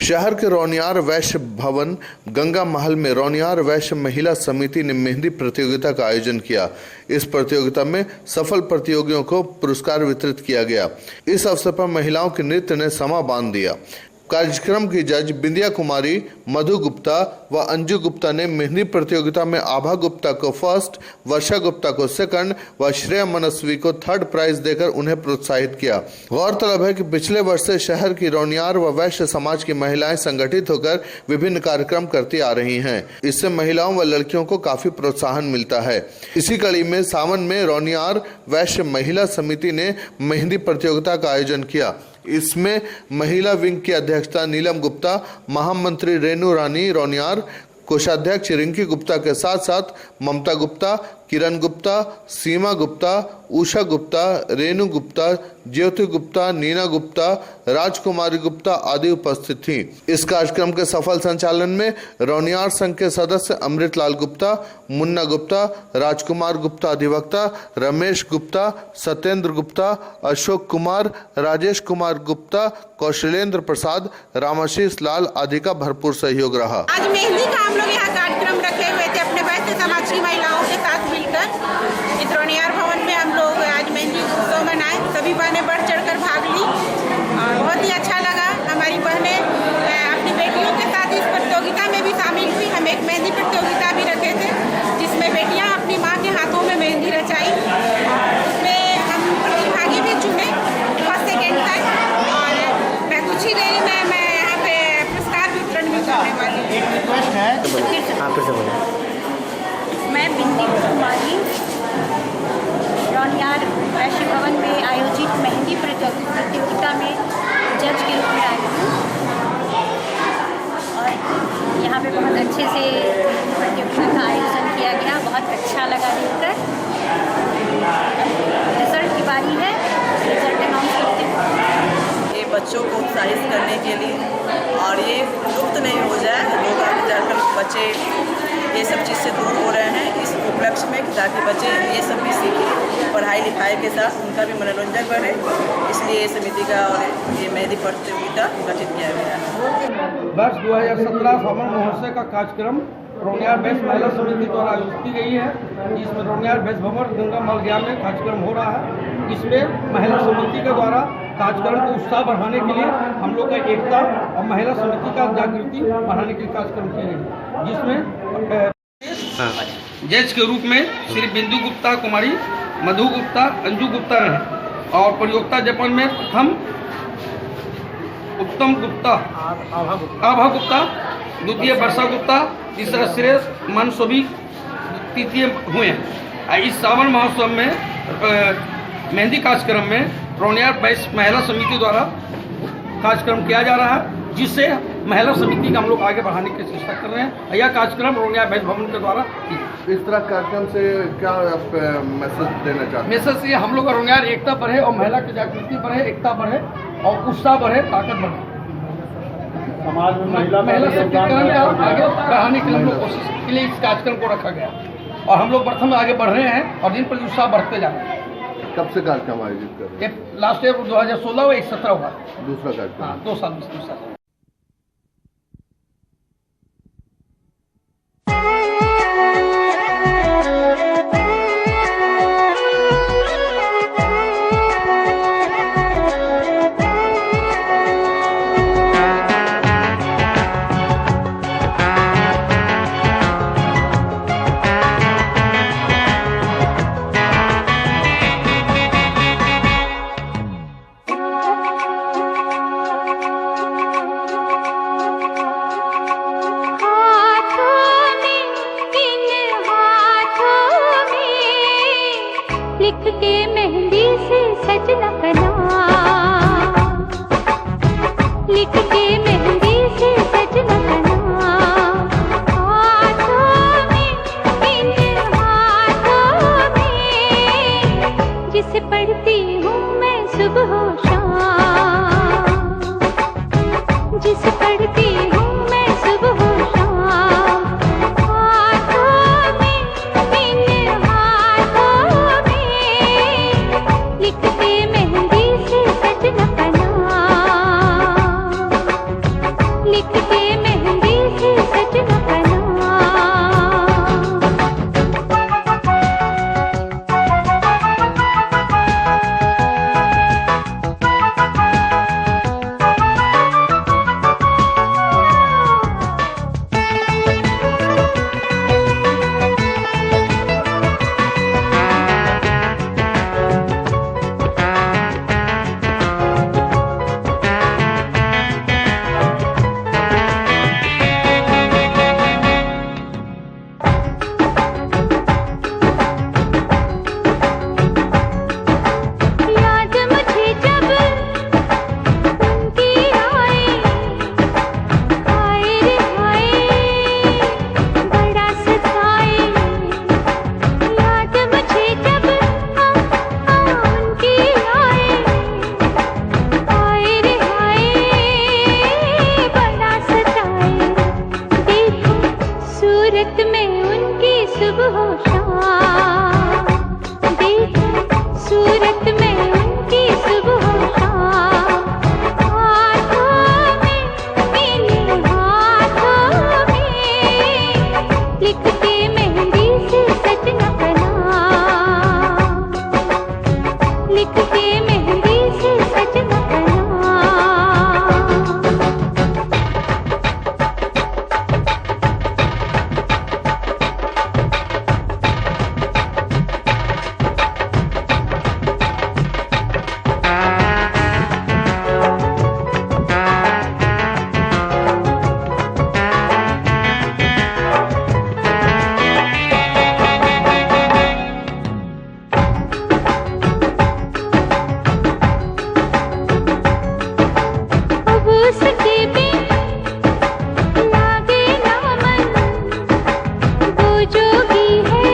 शहर के रौनियार वैश्य भवन गंगा महल में रौनियार वैश्य महिला समिति ने मेहंदी प्रतियोगिता का आयोजन किया। इस प्रतियोगिता में सफल प्रतियोगियों को पुरस्कार वितरित किया गया। इस अवसर पर महिलाओं के नृत्य ने समा बांध दिया। कार्यक्रम की जज बिंदिया कुमारी, मधु गुप्ता व अंजू गुप्ता ने मेहंदी प्रतियोगिता में आभा गुप्ता को फर्स्ट, वर्षा गुप्ता को सेकंड व श्रेया मनस्वी को थर्ड प्राइज देकर उन्हें प्रोत्साहित किया। गौरतलब है कि पिछले वर्ष से शहर की रौनियार व वैश्य समाज की महिलाएं संगठित होकर विभिन्न कार्यक्रम करती आ रही हैं। इससे महिलाओं व लड़कियों को काफी प्रोत्साहन मिलता है। इसी कड़ी में सावन में रौनियार वैश्य महिला समिति ने मेहंदी प्रतियोगिता का आयोजन किया। इसमें महिला विंग की अध्यक्षता नीलम गुप्ता, महामंत्री रेणु रानी रौनियार, कोषाध्यक्ष रिंकी गुप्ता के साथ साथ ममता गुप्ता, किरण गुप्ता, सीमा गुप्ता, उषा गुप्ता, रेणु गुप्ता, ज्योति गुप्ता, नीना गुप्ता, राजकुमारी गुप्ता आदि उपस्थित थीं। इस कार्यक्रम के सफल संचालन में रौनियार संघ के सदस्य अमृतलाल गुप्ता, मुन्ना गुप्ता, राजकुमार गुप्ता अधिवक्ता, रमेश गुप्ता, सत्येंद्र गुप्ता, अशोक कुमार, राजेश कुमार गुप्ता, कौशलेंद्र प्रसाद, रामाशीष लाल आदि का भरपूर सहयोग रहा। आज मेहंदी का हम लोग यहाँ कार्यक्रम रखे हुए थे अपने वैश्य समाज की महिलाओं के साथ मिलकर। इस रौनियार भवन में हम लोग आज मेहंदी उत्सव मनाए। सभी बहनें बढ़ चढ़कर भाग ली और बहुत ही अच्छा लगा। हमारी बहनें अपनी बेटियों के साथ इस प्रतियोगिता में भी शामिल हुई। हम एक मेहंदी प्रतियोगिता भी रखे थे जिसमें बेटियाँ अपनी माँ के हाथों में मेहंदी रचाई। उसमें हम प्रतिभागी भी चुने फर्स्ट सेकेंड तक, और मैं कुछ ही देरी में मैं यहाँ पे पुरस्कार वितरण भी करने वाली हूँ। मैं बिंदी कुमारी रौनियार वैश्य भवन में आयोजित मेहंदी प्रतियोगिता में जज के रूप में आई हूँ और यहाँ पे बहुत अच्छे से प्रतियोगिता का आयोजन किया गया। बहुत अच्छा लगा देखकर। रिजल्ट की बारी है, रिजल्ट अनाउंस करते हैं। ये बच्चों को उत्साहित करने के लिए और ये लुप्त नहीं हो जाए, लोग आगे जाकर बच्चे ये सब चीज़ से दूर हो रहे हैं इस उपलक्ष्य में, ताकि बच्चे ये सब भी सीखें, पढ़ाई लिखाई के साथ उनका भी मनोरंजन बढ़े। इसलिए ये समिति का और ये मेहंदी प्रतियोगिता गठित किया गया है। वर्ष 2017 सावन महोत्सव का कार्यक्रम रौनियार वैश्य महिला समिति द्वारा आयोजित की गई है। इसमें रौनियार वैश्य भवन गंगा महल गया में कार्यक्रम हो रहा है। इसमें महिला समिति के द्वारा कार्यक्रम को उत्साह बढ़ाने के लिए हम लोग का एकता और महिला समिति का जागृति बढ़ाने के लिए कार्यक्रम किए गए, जिसमें जज के रूप में श्री बिंदु गुप्ता कुमारी, मधु गुप्ता, अंजू गुप्ता रहे और प्रतियोगिता जपन में प्रथम उत्तम गुप्ता, आभा गुप्ता, द्वितीय वर्षा गुप्ता, तीसरा श्रेयस मनस्वी तृतीय हुए। इस सावन महोत्सव में मेहंदी कार्यक्रम में रौनियार वैश्य महिला समिति द्वारा कार्यक्रम किया जा रहा है, जिससे महिला समिति का हम लोग आगे बढ़ाने की चेष्टा कर रहे हैं। यह कार्यक्रम रौनियार वैश्य भवन के द्वारा इस तरह कार्यक्रम से क्या आप मैसेज देना चाहते हैं? मैसेज ये हम लोग रौनियार एकता बढ़े और महिला की जागृति बढ़े, एकता बढ़े और उत्साह बढ़े, ताकत बढ़े, समाज में महिला सशक्तिकरण आगे बढ़ाने के लिए हम लोग कोशिश के लिए इस कार्यक्रम को रखा गया और हम लोग प्रथम आगे बढ़ रहे हैं और दिन पर उत्साह बढ़ते जा रहे हैं। कब से कार्यक्रम आयोजित कर रहे हैं? लास्ट ईयर 2016 व 17 हुआ। दूसरा कार्यक्रम? हाँ, 2 साल दूसरा। लिख के मेहंदी से सजना कना, लिख के मेहंदी से सजना कना, हाथों में इन हाथों में जिसे पढ़ती हूँ मैं सुबह शाम, जिसे पढ़ती हूँ मैं सुबह शाम, हाथों में इन हाथों में लिख के मेहंदी से सजना कना। लिख के मेहंदी से सजना का नाम। याद मुझे जब उनकी आए, हाय रे हाय बड़ा सताए। याद मुझे जब उनकी आए, हाय रे हाय बड़ा सताए। देखो सूरत में उनकी सुबह शाम, देखो सूरत में उनकी सुबह शाम। हाथों में मेरे हाथों में लिखते मेहंदी से सजना का नाम, लिखते मेहंदी से सजना का नाम। अब उसके बिन लागे ना मन, वो जोगी है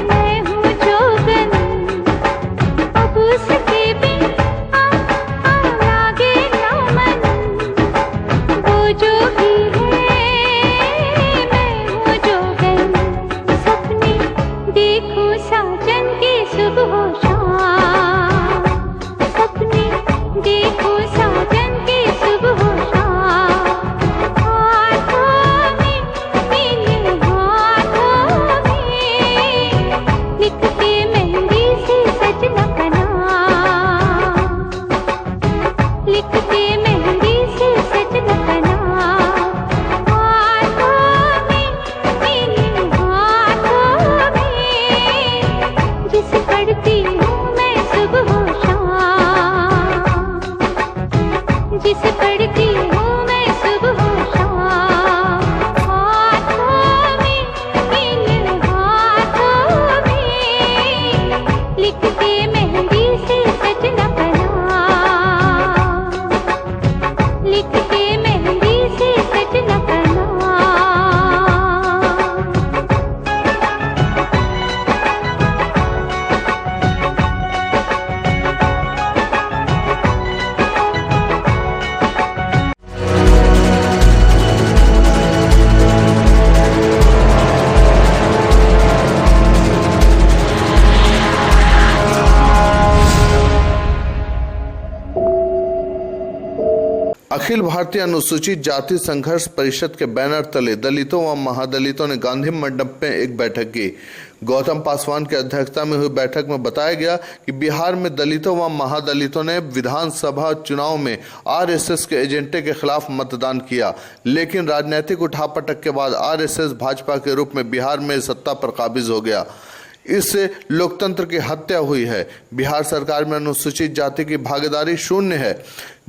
मैं हूँ जोगन। अब उसके बिन लागे ना मन, वो जोगी है मैं हूँ जोगन। सपने देखूं साजन की सुबह शाम, सपने देखो साजन की सुबह शाम। हाथों में मेरे हाथों में लिखते मेहंदी से सजना का नाम, लिखते मेहंदी से सजना का नाम। हाथों में मेरे हाथों में जिसे पढ़ती हूँ मैं सुबह शाम, जिसे पढ़ती हूँ मैं सुबह शाम। हाथों में मेरे हाथों में लिखते मेहंदी से सजना का नाम, लिखते मेहंदी से सजना का नाम। अखिल भारतीय अनुसूचित जाति संघर्ष परिषद के बैनर तले दलितों व महादलितों ने गांधी मंडप में एक बैठक की। गौतम पासवान की अध्यक्षता में हुई बैठक में बताया गया कि बिहार में दलितों व महादलितों ने विधानसभा चुनाव में आरएसएस के एजेंडे के खिलाफ मतदान किया, लेकिन राजनीतिक उठापटक के बाद आरएसएस भाजपा के रूप में बिहार में सत्ता पर काबिज हो गया। इससे लोकतंत्र की हत्या हुई है। बिहार सरकार में अनुसूचित जाति की भागीदारी शून्य है।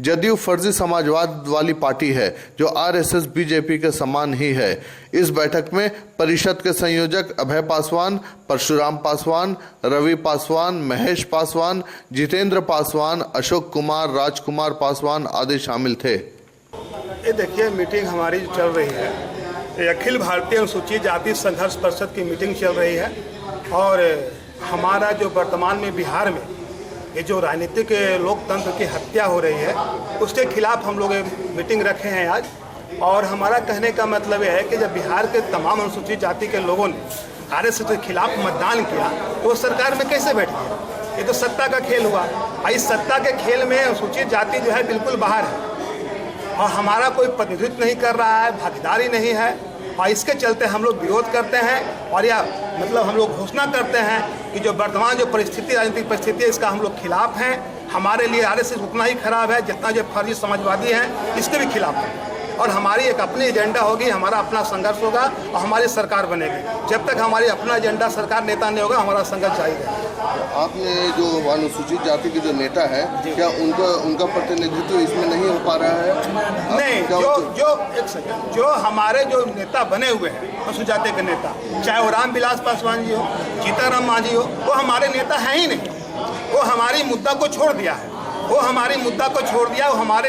जदयू फर्जी समाजवाद वाली पार्टी है जो आरएसएस बीजेपी के समान ही है। इस बैठक में परिषद के संयोजक अभय पासवान, परशुराम पासवान, रवि पासवान, महेश पासवान, जितेंद्र पासवान, अशोक कुमार, राजकुमार पासवान आदि शामिल थे। ये देखिए मीटिंग हमारी चल रही है, ये अखिल भारतीय अनुसूचित जाति संघर्ष परिषद की मीटिंग चल रही है और हमारा जो वर्तमान में बिहार में ये जो राजनीतिक लोकतंत्र की हत्या हो रही है उसके खिलाफ हम लोग मीटिंग रखे हैं आज। और हमारा कहने का मतलब यह है कि जब बिहार के तमाम अनुसूचित जाति के लोगों ने आरएसएस के खिलाफ मतदान किया तो सरकार में कैसे बैठ गया? ये तो सत्ता का खेल हुआ। इस सत्ता के खेल में अनुसूचित जाति जो है बिल्कुल बाहर है। और हमारा कोई प्रतिनिधित्व नहीं कर रहा है, भागीदारी नहीं है, और इसके चलते हम लोग विरोध करते हैं और या मतलब हम लोग घोषणा करते हैं कि जो वर्तमान जो परिस्थिति, राजनीतिक परिस्थिति है, इसका हम लोग खिलाफ हैं। हमारे लिए आरएसएस उतना ही खराब है जितना जो फर्जी समाजवादी हैं इसके भी खिलाफ है, और हमारी एक अपनी एजेंडा होगी, हमारा अपना संघर्ष होगा और हमारी सरकार बनेगी। जब तक हमारी अपना एजेंडा सरकार नेता नहीं होगा, हमारा संघर्ष जारी रहेगा। आपने जो अनुसूचित जाति के जो नेता है, क्या उनका प्रतिनिधित्व इसमें नहीं हो पा रहा है? नहीं, जो हमारे जो नेता बने हुए हैं अनुसूचित जाति के नेता, चाहे वो रामविलास पासवान जी हो, जीताराम मांझी हो, वो हमारे नेता हैं ही नहीं। वो हमारी मुद्दा को छोड़ दिया है, वो हमारे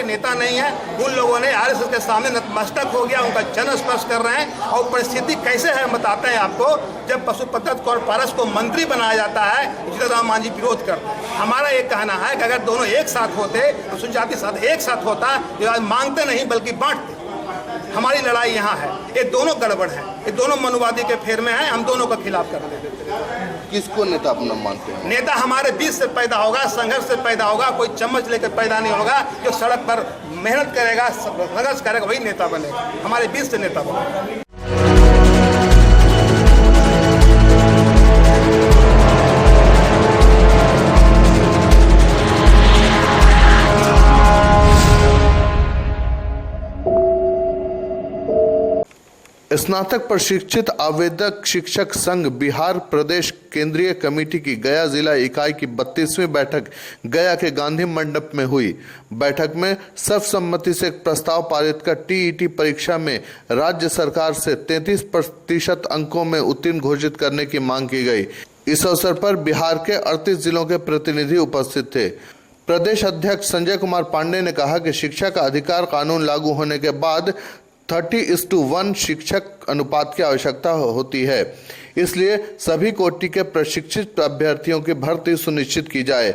नेता नहीं है। उन लोगों ने आरएसएस के सामने नतमस्तक हो गया, उनका चरण स्पर्श कर रहे हैं। और परिस्थिति कैसे है बताते हैं आपको। जब पशुपति कौर पारस को मंत्री बनाया जाता है, जीतनराम मांझी विरोध करते हैं। हमारा ये कहना है कि अगर दोनों एक साथ होते, अनुसूचित जाति साथ एक साथ होता, ये आज मांगते नहीं बल्कि बांटते। हमारी लड़ाई यहाँ है, ये दोनों गड़बड़ है, ये दोनों मनुवादी के फेर में है, हम दोनों के खिलाफ करते हैं। किसको नेता अपना मानते हैं? नेता हमारे बीच से पैदा होगा, संघर्ष से पैदा होगा, कोई चम्मच लेकर पैदा नहीं होगा। जो सड़क पर मेहनत करेगा, संघर्ष करेगा, वही नेता बनेगा। हमारे बीच से नेता बनेगा। स्नातक प्रशिक्षित आवेदक शिक्षक संघ बिहार प्रदेश केंद्रीय कमेटी की गया जिला इकाई की 32वीं बैठक गया के गांधी मंडप में हुई। बैठक में सर्वसम्मति से एक प्रस्ताव पारित कर टीईटी परीक्षा में राज्य सरकार से 33% अंकों में उत्तीर्ण घोषित करने की मांग की गई। इस अवसर पर बिहार के 38 जिलों के प्रतिनिधि उपस्थित थे। प्रदेश अध्यक्ष संजय कुमार पांडे ने कहा कि शिक्षा का अधिकार कानून लागू होने के बाद 30:1 शिक्षक अनुपात की आवश्यकता होती है, इसलिए सभी कोटि के प्रशिक्षित अभ्यर्थियों की भर्ती सुनिश्चित की जाए।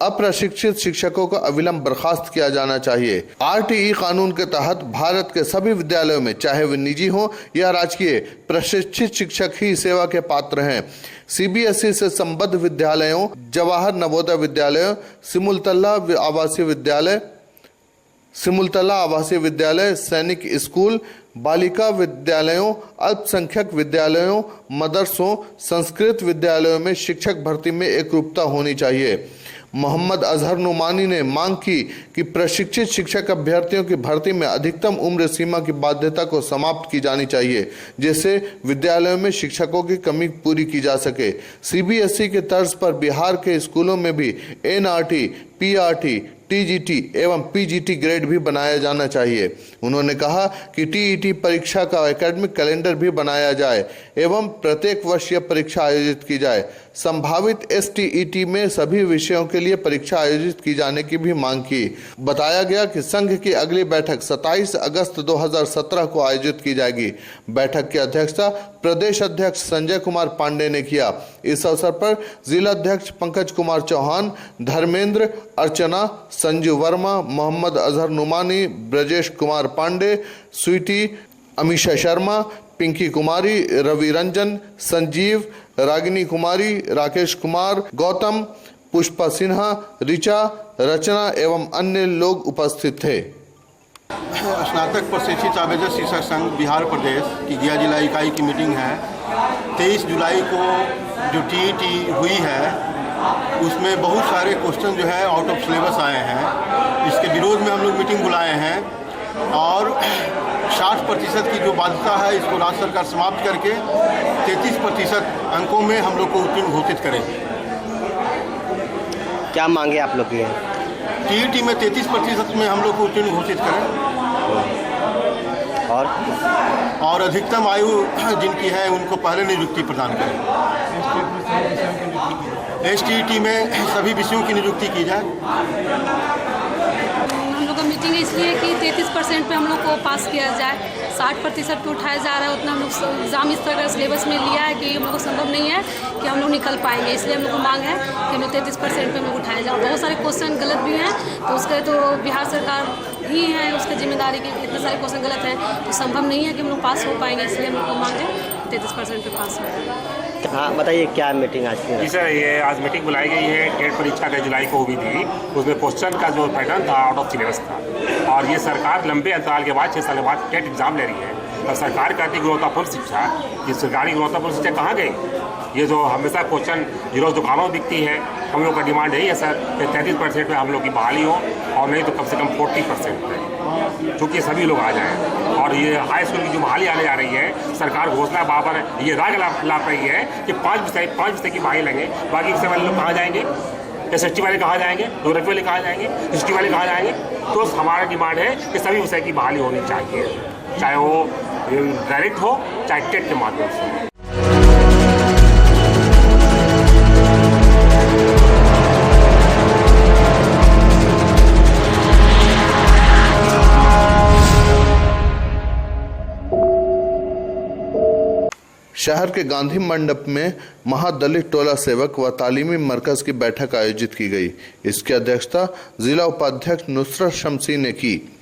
अप्रशिक्षित शिक्षकों को अविलंब बर्खास्त किया जाना चाहिए। आरटीई कानून के तहत भारत के सभी विद्यालयों में, चाहे वे निजी हो या राजकीय, प्रशिक्षित शिक्षक ही सेवा के पात्र हैं। सीबीएसई से संबद्ध विद्यालयों, जवाहर नवोदय विद्यालयों, सिमुलतला आवासीय विद्यालय, सैनिक स्कूल, बालिका विद्यालयों, अल्पसंख्यक विद्यालयों, मदरसों, संस्कृत विद्यालयों में शिक्षक भर्ती में एकरूपता होनी चाहिए। मोहम्मद अजहर नुमानी ने मांग की कि प्रशिक्षित शिक्षक अभ्यर्थियों की भर्ती में अधिकतम उम्र सीमा की बाध्यता को समाप्त की जानी चाहिए, जिससे विद्यालयों में शिक्षकों की कमी पूरी की जा सके। सीबीएसई के तर्ज पर बिहार के स्कूलों में भी एनआरटी, पीआरटी, टीजीटी एवं पीजीटी ग्रेड भी बनाया जाना चाहिए। उन्होंने कहा कि टीईटी परीक्षा का एकेडमिक कैलेंडर भी बनाया जाए एवं प्रत्येक वर्ष यह परीक्षा आयोजित की जाए। संभावित एसटीईटी में सभी विषयों के लिए परीक्षा आयोजित की जाने की भी मांग की। बताया गया कि संघ की अगली बैठक 27 अगस्त 2017 को आयोजित की जाएगी। बैठक की अध्यक्षता प्रदेश अध्यक्ष संजय कुमार पांडे ने किया। इस अवसर पर जिला अध्यक्ष पंकज कुमार चौहान, धर्मेंद्र, अर्चना, संजू वर्मा, मोहम्मद अजहर नुमानी, ब्रजेश कुमार पांडे, स्वीटी, अमीशा शर्मा, पिंकी कुमारी, रवि रंजन, संजीव, रागिनी कुमारी, राकेश कुमार, गौतम, पुष्पा सिन्हा, ऋचा, रचना एवं अन्य लोग उपस्थित थे। स्नातक प्रशिक्षित आवेदक शिक्षक संघ बिहार प्रदेश की गया जिला इकाई की मीटिंग है। 23 जुलाई को जो टीईटी हुई है उसमें बहुत सारे क्वेश्चन जो है आउट ऑफ सिलेबस आए हैं। इसके विरोध में हम लोग मीटिंग बुलाए हैं और 60% की जो बाध्यता है इसको राज्य सरकार समाप्त करके 33% अंकों में हम लोग को उत्तीर्ण घोषित करेंगे। क्या मांगे आप लोग की? टीईटी में 33% में हम लोग को उत्तीर्ण घोषित करें और अधिकतम आयु जिनकी है उनको पहले नियुक्ति प्रदान करें। एसटीईटी में सभी विषयों की नियुक्ति की जाए। हम लोग का मीटिंग इसलिए कि 33% पे हम लोग को पास किया जाए। 60% पे उठाया जा रहा है, उतना हम लोग एग्जाम इस तरह का सिलेबस में लिया है कि हम लोग को संभव नहीं है कि हम लोग निकल पाएंगे। इसलिए हम लोग को मांग है कि हम लोग 33% पे हम लोग उठाया जाए। बहुत सारे क्वेश्चन गलत भी हैं, तो उसके तो बिहार सरकार ही है उसके जिम्मेदारी की। इतने सारे क्वेश्चन गलत हैं तो संभव नहीं है कि हम लोग पास हो पाएंगे। इसलिए हम लोग को मांग है 33% पे पास हो। हाँ बताइए, क्या मीटिंग आज की? जी सर, ये आज मीटिंग बुलाई गई है। टेट परीक्षा 1 जुलाई को हुई थी। उसमें क्वेश्चन का जो पैटर्न था आउट ऑफ सिलेबस था और ये सरकार लंबे अंतराल के बाद 6 साल के बाद टेट एग्ज़ाम ले रही है। और सरकार कहती गुणवत्तापूर्ण शिक्षा, ये सरकारी गुणवत्तापूर्ण शिक्षा कहाँ गई? ये जो हमेशा क्वेश्चन जो रोज़ दुकानों में बिकती है, हम लोग का डिमांड यही है सर कि 33% में हम लोग की बहाली हो, और नहीं तो कम से कम 40% में, चूँकि सभी लोग आ जाएँ। और ये हाई स्कूल की जो बहाली आने जा रही है, सरकार घोषणा बाबर ये राग ला रही है कि 5% की बहाली लगे, बाकी विषय वाले लोग कहाँ जाएंगे? SST वाले कहाँ जाएंगे? ज्योग्राफी वाले कहाँ जाएंगे? हिस्ट्री वाले कहाँ जाएंगे? तो हमारा डिमांड है कि सभी विषय की बहाली होनी चाहिए, चाहे वो डायरेक्ट हो चाहे टेट के माध्यम से। शहर के गांधी मंडप में महादलित टोला सेवक व तालीमी मरकज की बैठक आयोजित की गई। इसकी अध्यक्षता जिला उपाध्यक्ष नुसरत शमसी ने की।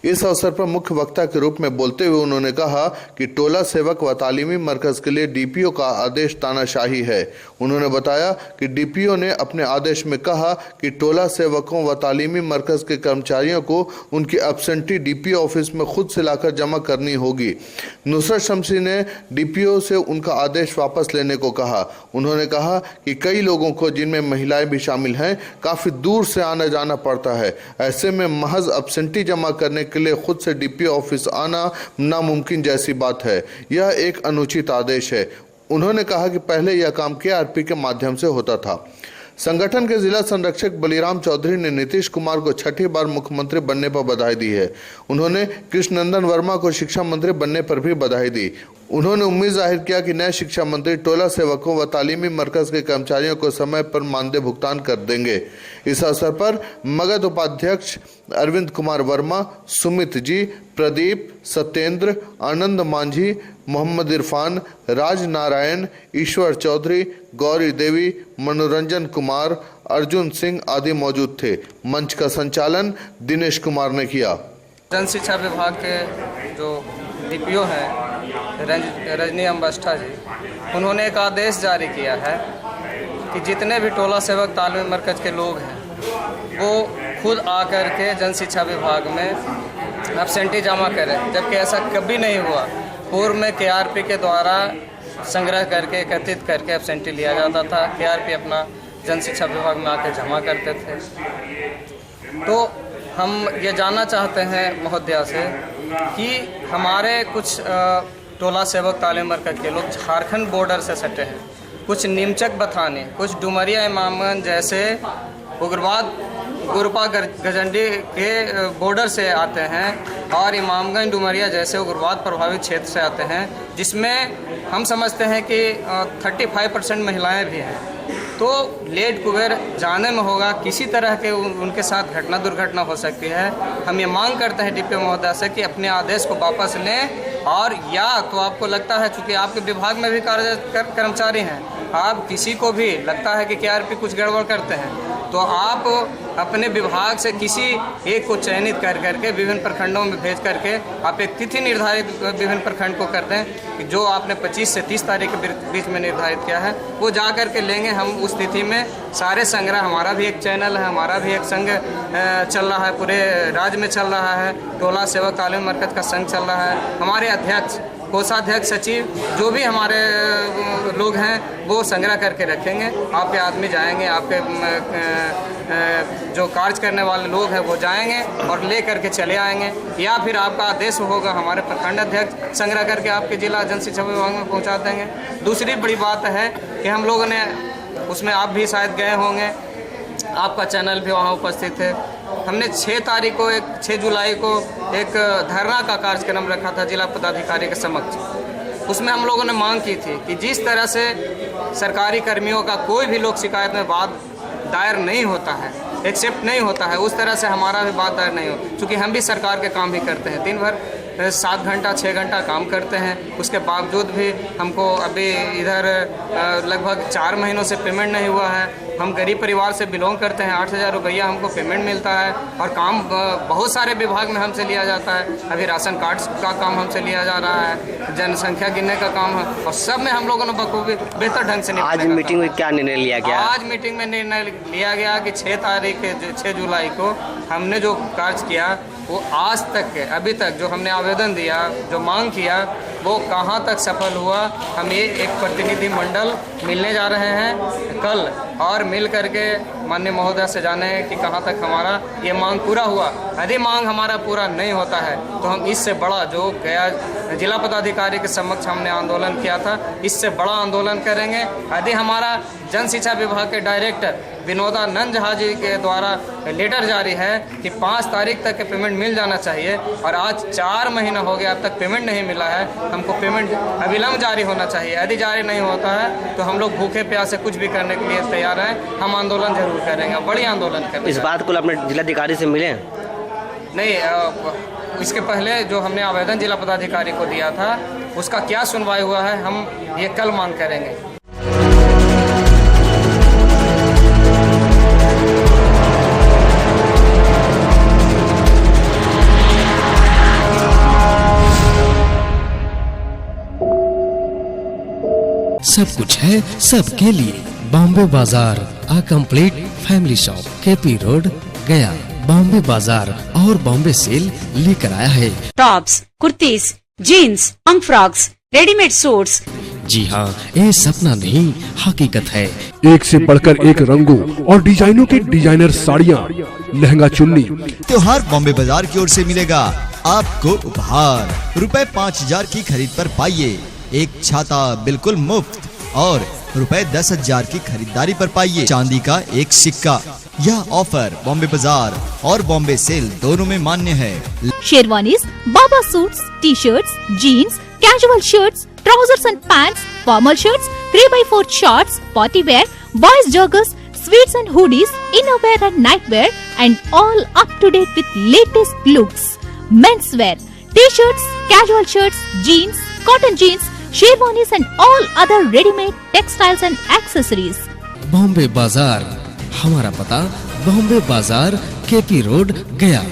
इस अवसर पर मुख्य वक्ता के रूप में बोलते हुए उन्होंने कहा कि टोला सेवक व तालीमी मरकज के लिए DPO का आदेश तानाशाही है। उन्होंने बताया कि DPO ने अपने आदेश में कहा कि टोला सेवकों व तालीमी मरकज के कर्मचारियों को उनकी एब्सेंटी DPO ऑफिस में खुद से लाकर जमा करनी होगी। नुसरत शमसी ने DPO से उनका आदेश वापस लेने को कहा। उन्होंने कहा कि कई लोगों को, जिनमें महिलाएं भी शामिल हैं, काफ़ी दूर से आना जाना पड़ता है। ऐसे में महज एब्सेंटी जमा करने के लिए खुद से DPO ऑफिस आना नामुमकिन जैसी बात है। यह एक अनुचित आदेश है। उन्होंने कहा कि पहले यह काम KRP के माध्यम से होता था। संगठन के जिला संरक्षक बलिराम चौधरी ने नीतीश कुमार को 6ठी बार मुख्यमंत्री बनने पर बधाई दी है। उन्होंने कृष्णनंदन वर्मा को शिक्षा मंत्री बनने पर भी बधाई दी। उन्होंने उम्मीद जाहिर किया कि नए शिक्षा मंत्री टोला सेवकों व तालीमी मरकज के कर्मचारियों को समय पर मानदेय भुगतान कर देंगे। इस अवसर पर मगध उपाध्यक्ष अरविंद कुमार वर्मा, सुमित जी, प्रदीप, सत्येंद्र, आनंद मांझी, मोहम्मद इरफान, राज नारायण, ईश्वर चौधरी, गौरी देवी, मनोरंजन कुमार, अर्जुन सिंह आदि मौजूद थे। मंच का संचालन दिनेश कुमार ने किया। जन शिक्षा विभाग के जो DPO हैं रजनी अम्बष्टा जी, उन्होंने एक आदेश जारी किया है कि जितने भी टोला सेवक तालीमी मरकज के लोग हैं वो खुद आकर के जन शिक्षा विभाग में एब्सेंटी जमा करें, जबकि ऐसा कभी नहीं हुआ। पूर्व में KRP के द्वारा संग्रह करके एकत्रित करके एब्सेंटी लिया जाता था। KRP अपना जन शिक्षा विभाग में आकर जमा करते थे। तो हम ये जानना चाहते हैं महोदया से कि हमारे कुछ टोला सेवक तालीम मरकज के लोग झारखंड बॉर्डर से सटे हैं, कुछ नीमचक बथानी, कुछ डुमरिया इमामगंज जैसे उग्रवाद गुरपा गजंडी के बॉर्डर से आते हैं, और इमामगंज डुमरिया जैसे उग्रवाद प्रभावित क्षेत्र से आते हैं, जिसमें हम समझते हैं कि 35% महिलाएं भी हैं। तो लेट कुबेर जाने में होगा, किसी तरह के उनके साथ घटना दुर्घटना हो सकती है। हम ये मांग करते हैं DPO महोदय से कि अपने आदेश को वापस लें, और या तो आपको लगता है चूँकि आपके विभाग में भी कर्मचारी हैं, आप किसी को भी लगता है कि KRP कुछ गड़बड़ करते हैं, तो आप अपने विभाग से किसी एक को चयनित कर करके विभिन्न प्रखंडों में भेज करके आप एक तिथि निर्धारित विभिन्न प्रखंड को कर दें कि जो आपने 25 से 30 तारीख के बीच में निर्धारित किया है वो जा कर के लेंगे। हम उस तिथि में सारे संग्रह, हमारा भी एक चैनल है, हमारा भी एक संघ चल रहा है, पूरे राज्य में चल रहा है, टोला सेवक तालीम मरकज का संघ चल रहा है। हमारे अध्यक्ष, कोषाध्यक्ष, सचिव, जो भी हमारे लोग हैं वो संग्रह करके रखेंगे। आपके आदमी जाएंगे, आपके जो कार्य करने वाले लोग हैं वो जाएंगे और ले करके चले आएंगे, या फिर आपका आदेश होगा हमारे प्रखंड अध्यक्ष संग्रह करके आपके जिला जन शिक्षा विभाग में पहुंचा देंगे। दूसरी बड़ी बात है कि हम लोगों ने उसमें, आप भी शायद गए होंगे, आपका चैनल भी वहाँ उपस्थित है। हमने 6 जुलाई को एक धरना का कार्यक्रम रखा था जिला पदाधिकारी के समक्ष। उसमें हम लोगों ने मांग की थी कि जिस तरह से सरकारी कर्मियों का कोई भी लोक शिकायत में वाद दायर नहीं होता है, एक्सेप्ट नहीं होता है, उस तरह से हमारा भी बात दायर नहीं हो। चूँकि हम भी सरकार के काम भी करते हैं, दिन भर 7 घंटा 6 घंटा काम करते हैं, उसके बावजूद भी हमको अभी इधर लगभग 4 महीनों से पेमेंट नहीं हुआ है। हम गरीब परिवार से बिलोंग करते हैं, 8,000 रुपया हमको पेमेंट मिलता है, और काम बहुत सारे विभाग में हमसे लिया जाता है। अभी राशन कार्ड का काम हमसे लिया जा रहा है, जनसंख्या गिनने का काम है, और सब में हम लोगों ने बखूबी बेहतर ढंग से आज मीटिंग में क्या निर्णय लिया गया? आज मीटिंग में निर्णय लिया गया कि 6 जुलाई को हमने जो कार्य किया वो आज तक के अभी तक जो हमने आवेदन दिया, जो मांग किया, वो कहाँ तक सफल हुआ। हम ये एक प्रतिनिधि मंडल मिलने जा रहे हैं कल, और मिल करके माननीय महोदय से जाने कि कहाँ तक हमारा ये मांग पूरा हुआ। यदि मांग हमारा पूरा नहीं होता है तो हम इससे बड़ा, जो गया जिला पदाधिकारी के समक्ष हमने आंदोलन किया था, इससे बड़ा आंदोलन करेंगे। यदि हमारा जन शिक्षा विभाग के डायरेक्टर विनोदानंद झा जी के द्वारा लेटर जारी है कि 5 तारीख तक के पेमेंट मिल जाना चाहिए, और आज 4 महीना हो गया अब तक पेमेंट नहीं मिला है, हमको पेमेंट अविलंब जारी होना चाहिए। यदि जारी नहीं होता है तो हम लोग भूखे प्यासे कुछ भी करने के लिए तैयार हैं। हम आंदोलन जरूर करेंगे, बड़ी आंदोलन करेंगे। इस बात को अपने जिलाधिकारी से मिले? नहीं, इसके पहले जो हमने आवेदन जिला पदाधिकारी को दिया था उसका क्या सुनवाई हुआ है, हम ये कल मांग करेंगे। सब कुछ है सबके लिए। बॉम्बे बाजार, a complete family shop, KP road, गया। बॉम्बे बाजार और बॉम्बे सेल लेकर आया है टॉप्स, कुर्तीज, जीन्स, अंग फ्रॉक्स, रेडीमेड सूट्स। जी हाँ, ये सपना नहीं हकीकत है। एक से बढ़कर एक रंगों और डिजाइनों के डिजाइनर साड़ियाँ, लहंगा चुन्नी। त्योहार बॉम्बे बाजार की ओर से मिलेगा आपको उपहार। रुपए 5000 की खरीद पर पाइए एक छाता बिल्कुल मुफ्त, और रुपए 10,000 की खरीदारी पर पाइए चांदी का एक सिक्का। यह ऑफर बॉम्बे बाजार और बॉम्बे सेल दोनों में मान्य है। Sherwanis, baba suits, T shirts, jeans, casual shirts, trousers and pants, formal shirts, 3x4 shorts, party wear, boys joggers, sweats and hoodies, innerwear and nightwear, and all up to date with latest looks. Menswear, t-shirts, casual shirts, jeans, cotton jeans, sherwanis and all other ready-made textiles and accessories. Bombay बाजार, हमारा पता बॉम्बे बाजार, KP road, गया।